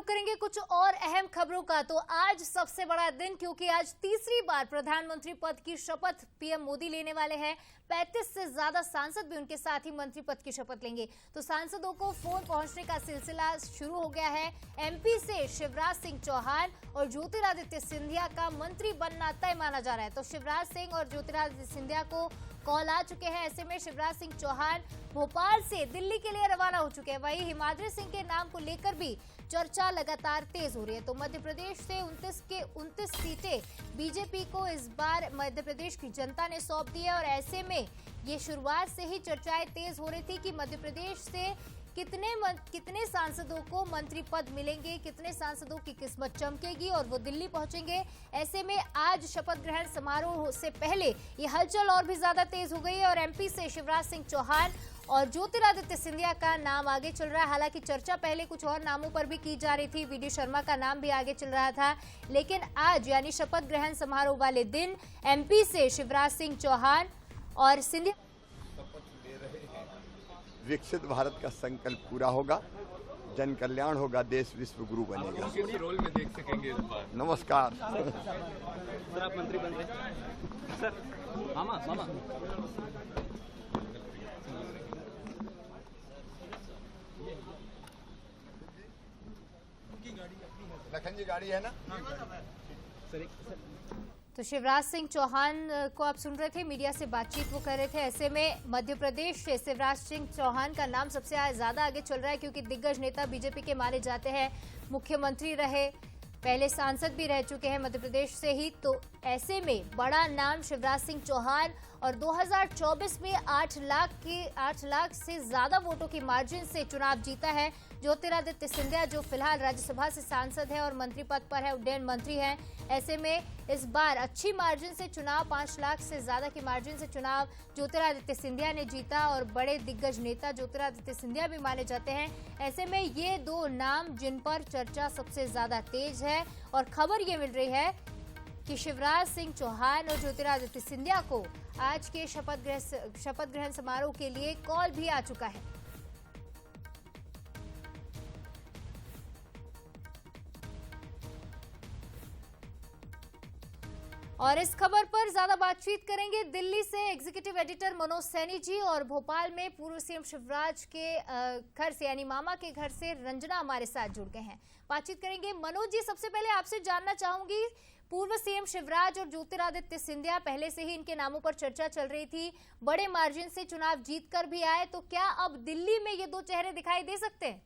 करेंगे कुछ और अहम खबरों का। तो आज सबसे बड़ा दिन, क्योंकि आज तीसरी बार प्रधानमंत्री पद की शपथ पीएम मोदी लेने वाले हैं। 35 से ज्यादा सांसद भी उनके साथ ही मंत्री पद की शपथ लेंगे। तो सांसदों को फोन पहुंचने का सिलसिला शुरू हो गया है। एमपी से शिवराज सिंह चौहान और ज्योतिरादित्य सिंधिया का मंत्री बनना तय माना जा रहा है। तो शिवराज सिंह और ज्योतिरादित्य सिंधिया को कॉल आ चुके हैं। ऐसे में शिवराज सिंह चौहान भोपाल से दिल्ली के लिए रवाना हो चुके हैं। वहीं हिमाद्री सिंह के नाम को लेकर भी चर्चा लगातार तेज हो रही है। तो मध्य प्रदेश से 29 सीटें बीजेपी को इस बार मध्य प्रदेश की जनता ने सौंप दी है। और ऐसे में ये शुरुआत से ही चर्चाएं तेज हो रही थी कि मध्य प्रदेश से कितने सांसदों को मंत्री पद मिलेंगे, कितने सांसदों की किस्मत चमकेगी और वो दिल्ली पहुंचेंगे। ऐसे में आज शपथ ग्रहण समारोह से पहले ये हलचल और भी ज्यादा तेज हो गई है और एमपी से शिवराज सिंह चौहान और ज्योतिरादित्य सिंधिया का नाम आगे चल रहा है। हालांकि चर्चा पहले कुछ और नामों पर भी की जा रही थी, वीडी शर्मा का नाम भी आगे चल रहा था, लेकिन आज यानी शपथ ग्रहण समारोह वाले दिन एमपी से शिवराज सिंह चौहान और सिंधिया विकसित भारत का संकल्प पूरा होगा, जन कल्याण होगा, देश विश्व गुरु बनेगा। किस रोल में देख सकेंगे इस बार? नमस्कार सर, आप मंत्री बन रहे सर। मामा लखन जी गाड़ी है ना? तो शिवराज सिंह चौहान को आप सुन रहे थे, मीडिया से बातचीत वो कर रहे थे। ऐसे में मध्य प्रदेश से शिवराज सिंह चौहान का नाम सबसे ज्यादा आगे चल रहा है, क्योंकि दिग्गज नेता बीजेपी के माने जाते हैं, मुख्यमंत्री रहे, पहले सांसद भी रह चुके हैं मध्य प्रदेश से ही। तो ऐसे में बड़ा नाम शिवराज सिंह चौहान, और 2024 में 8 लाख से ज्यादा वोटों की मार्जिन से चुनाव जीता है ज्योतिरादित्य सिंधिया, जो फिलहाल राज्यसभा से सांसद है और मंत्री पद पर है, उड्डयन मंत्री हैं। ऐसे में इस बार अच्छी मार्जिन से चुनाव, 5 लाख से ज्यादा की मार्जिन से चुनाव ज्योतिरादित्य सिंधिया ने जीता और बड़े दिग्गज नेता ज्योतिरादित्य सिंधिया भी माने जाते हैं। ऐसे में ये दो नाम जिन पर चर्चा सबसे ज्यादा तेज है, और खबर ये मिल रही है कि शिवराज सिंह चौहान और ज्योतिरादित्य सिंधिया को आज के शपथ ग्रहण समारोह के लिए कॉल भी आ चुका है। और इस खबर पर ज्यादा बातचीत करेंगे दिल्ली से एग्जीक्यूटिव एडिटर मनोज सैनी जी, और भोपाल में पूर्व सीएम शिवराज के घर से यानी मामा के घर से रंजना हमारे साथ जुड़ गए हैं, बातचीत करेंगे। मनोज जी, सबसे पहले आपसे जानना चाहूंगी, पूर्व सीएम शिवराज और ज्योतिरादित्य सिंधिया, पहले से ही इनके नामों पर चर्चा चल रही थी, बड़े मार्जिन से चुनाव जीतकर भी आए, तो क्या अब दिल्ली में ये दो चेहरे दिखाई दे सकते हैं?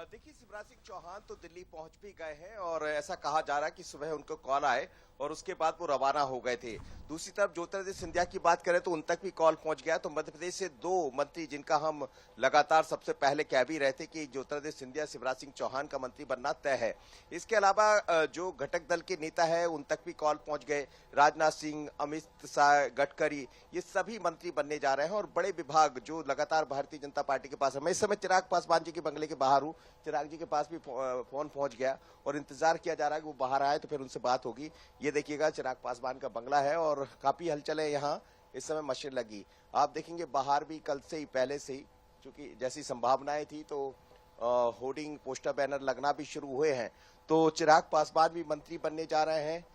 देखिए, शिवराज सिंह चौहान तो दिल्ली पहुंच भी गए हैं और ऐसा कहा जा रहा है कि सुबह उनको कॉल आए और उसके बाद वो रवाना हो गए थे। दूसरी तरफ ज्योतिरादित्य सिंधिया की बात करें तो उन तक भी कॉल पहुंच गया। तो मध्य प्रदेश से 2 मंत्री जिनका हम लगातार सबसे पहले कह भी रहे थे कि ज्योतिरादित्य सिंधिया शिवराज सिंह चौहान का मंत्री बनना तय है। इसके अलावा जो घटक दल के नेता है उन तक भी कॉल पहुंच गए। राजनाथ सिंह, अमित शाह, गडकरी, ये सभी मंत्री बनने जा रहे हैं और बड़े विभाग जो लगातार भारतीय जनता पार्टी के पास है। मैं इस समय चिराग पासवान जी के बंगले के बाहर हूँ, चिराग जी के पास भी फोन पहुंच गया और इंतजार किया जा रहा है कि वो बाहर आए तो फिर उनसे बात होगी। ये देखिएगा चिराग पासवान का बंगला है और काफी हलचल है यहाँ, इस समय मशीन लगी। आप देखेंगे बाहर भी कल से ही, पहले से ही, क्योंकि जैसी संभावनाएं थी तो होर्डिंग, पोस्टर, बैनर लगना भी शुरू हुए हैं। तो चिराग पासवान भी मंत्री बनने जा रहे हैं।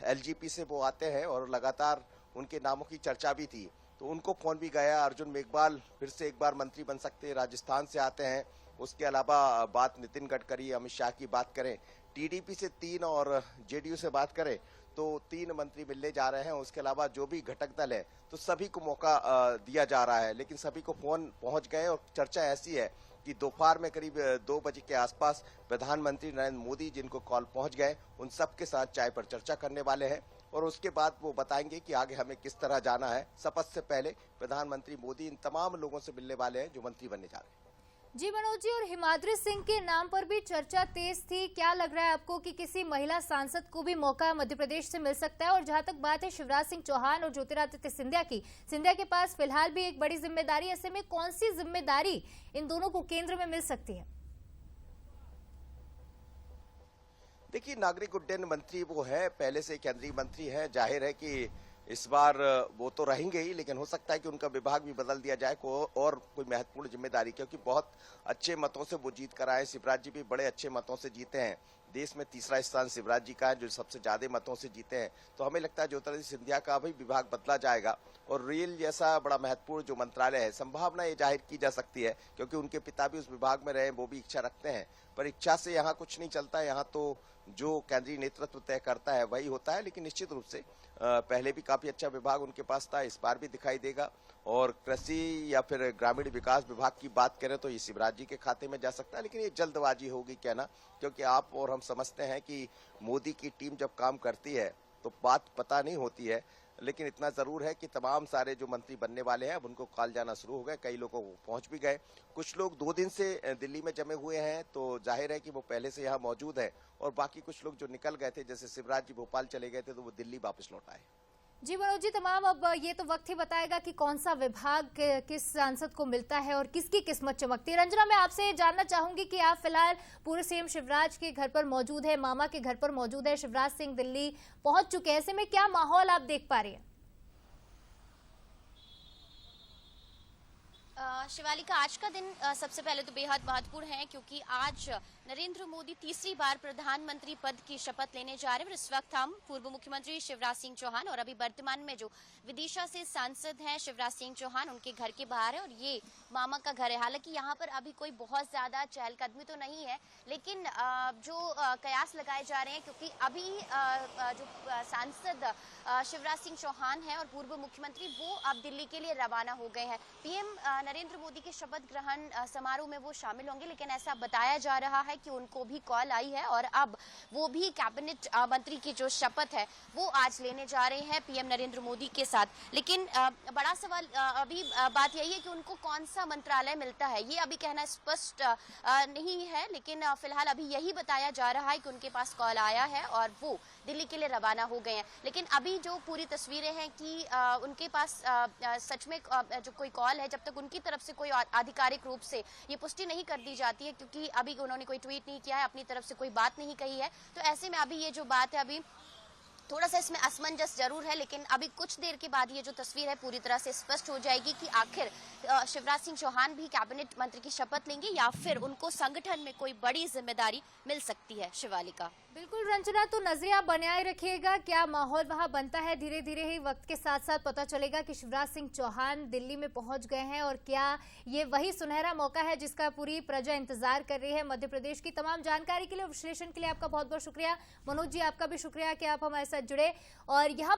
एलजीपी से वो आते हैं और लगातार उनके नामों की चर्चा भी थी, तो उनको फोन भी गया। अर्जुन मेघवाल फिर से एक बार मंत्री बन सकते हैं, राजस्थान से आते हैं। उसके अलावा बात नितिन गडकरी, अमित शाह की बात करें, टीडीपी से 3 और जेडीयू से बात करें तो 3 मंत्री मिलने जा रहे हैं। उसके अलावा जो भी घटक दल है तो सभी को मौका दिया जा रहा है, लेकिन सभी को फोन पहुंच गए और चर्चा ऐसी है कि दोपहर में करीब 2 बजे के आसपास प्रधानमंत्री नरेंद्र मोदी, जिनको कॉल पहुंच गए, उन सबके साथ चाय पर चर्चा करने वाले हैं और उसके बाद वो बताएंगे कि आगे हमें किस तरह जाना है। शपथ से पहले प्रधानमंत्री मोदी इन तमाम लोगों से मिलने वाले हैं जो मंत्री बनने जा रहे हैं। जी मनोज जी, और हिमाद्री सिंह के नाम पर भी चर्चा तेज थी, क्या लग रहा है आपको कि किसी महिला सांसद को भी मौका मध्य प्रदेश से मिल सकता है? और जहां तक बात है शिवराज सिंह चौहान और ज्योतिरादित्य सिंधिया की, सिंधिया के पास फिलहाल भी एक बड़ी जिम्मेदारी, ऐसे में कौन सी जिम्मेदारी इन दोनों को केंद्र में मिल सकती है? देखिए, नागरिक उड्डयन मंत्री वो है, पहले से केंद्रीय मंत्री है, जाहिर है कि इस बार वो तो रहेंगे ही, लेकिन हो सकता है कि उनका विभाग भी बदल दिया जाए और कोई महत्वपूर्ण जिम्मेदारी, क्योंकि बहुत अच्छे मतों से वो जीत कर आए। शिवराज जी भी बड़े अच्छे मतों से जीते हैं। देश में तीसरा स्थान शिवराज जी का है, जो सबसे ज्यादा मतों से जीते हैं। तो हमें लगता है ज्योतिरादित्य सिंधिया का भी विभाग बदला जाएगा और रेल जैसा बड़ा महत्वपूर्ण जो मंत्रालय है, संभावना ये जाहिर की जा सकती है, क्योंकि उनके पिता भी उस विभाग में रहे, वो भी इच्छा रखते हैं। पर इच्छा से यहाँ कुछ नहीं चलता है। यहाँ तो जो केंद्रीय नेतृत्व तय करता है वही होता है। लेकिन निश्चित रूप से पहले भी काफी अच्छा विभाग उनके पास था, इस बार भी दिखाई देगा। और कृषि या फिर ग्रामीण विकास विभाग की बात करें तो ये शिवराज जी के खाते में जा सकता है, लेकिन ये जल्दबाजी होगी कहना, क्योंकि आप और हम समझते हैं कि मोदी की टीम जब काम करती है तो बात पता नहीं होती है। लेकिन इतना जरूर है कि तमाम सारे जो मंत्री बनने वाले हैं अब उनको कॉल जाना शुरू हो गए, कई लोगों को पहुंच भी गए। कुछ लोग 2 दिन से दिल्ली में जमे हुए हैं, तो जाहिर है कि वो पहले से यहाँ मौजूद है। और बाकी कुछ लोग जो निकल गए थे, जैसे शिवराज जी भोपाल चले गए थे, तो वो दिल्ली वापस लौट आए। जी मनोज जी, तमाम अब ये तो वक्त ही बताएगा कि कौन सा विभाग किस सांसद को मिलता है और किसकी किस्मत चमकती है। रंजना, मैं आपसे जानना चाहूंगी कि आप फिलहाल पूर्व सीएम शिवराज के घर पर मौजूद है, मामा के घर पर मौजूद है, शिवराज सिंह दिल्ली पहुंच चुके हैं, ऐसे में क्या माहौल आप देख पा रही हैं? शिवालिका, आज का दिन सबसे पहले तो बेहद महत्वपूर्ण है, क्योंकि आज नरेंद्र मोदी तीसरी बार प्रधानमंत्री पद की शपथ लेने जा रहे हैं। और इस वक्त हम पूर्व मुख्यमंत्री शिवराज सिंह चौहान और अभी वर्तमान में जो विदिशा से सांसद हैं शिवराज सिंह चौहान, उनके घर के बाहर है और ये मामा का घर है। हालांकि यहाँ पर अभी कोई बहुत ज्यादा चहलकदमी तो नहीं है, लेकिन जो कयास लगाए जा रहे हैं, क्योंकि अभी जो सांसद शिवराज सिंह चौहान है और पूर्व मुख्यमंत्री, वो अब दिल्ली के लिए रवाना हो गए हैं। पीएम नरेंद्र मोदी के शपथ ग्रहण समारोह में वो शामिल होंगे, लेकिन ऐसा बताया जा रहा है कि उनको भी कॉल आई है और अब वो भी कैबिनेट मंत्री की जो शपथ है वो आज लेने जा रहे हैं पीएम नरेंद्र मोदी के साथ। लेकिन बड़ा सवाल अभी बात यही है कि उनको कौन सा मंत्रालय मिलता है, ये अभी कहना स्पष्ट नहीं है। लेकिन फिलहाल अभी यही बताया जा रहा है कि उनके पास कॉल आया है और वो दिल्ली के लिए रवाना हो गए हैं। लेकिन अभी जो पूरी तस्वीरें हैं कि उनके पास सच में जो कोई कॉल है, जब तक उनकी तरफ से कोई आधिकारिक रूप से ये पुष्टि नहीं कर दी जाती है, क्योंकि अभी उन्होंने कोई ट्वीट नहीं किया है, अपनी तरफ से कोई बात नहीं कही है, तो ऐसे में अभी ये जो बात है, अभी थोड़ा सा इसमें असमंजस जरूर है। लेकिन अभी कुछ देर के बाद ये जो तस्वीर है पूरी तरह से स्पष्ट हो जाएगी कि आखिर शिवराज सिंह चौहान भी कैबिनेट मंत्री की शपथ लेंगे या फिर उनको संगठन में कोई बड़ी जिम्मेदारी मिल सकती है। शिवालिका, बिल्कुल रंजना, तो नजरिया बनाए रखिएगा, क्या माहौल वहां बनता है। धीरे धीरे ही वक्त के साथ साथ पता चलेगा कि शिवराज सिंह चौहान दिल्ली में पहुंच गए हैं और क्या ये वही सुनहरा मौका है जिसका पूरी प्रजा इंतजार कर रही है। मध्य प्रदेश की तमाम जानकारी के लिए, विश्लेषण के लिए आपका बहुत बहुत शुक्रिया। मनोज जी, आपका भी शुक्रिया कि आप हमारे साथ जुड़े। और यहाँ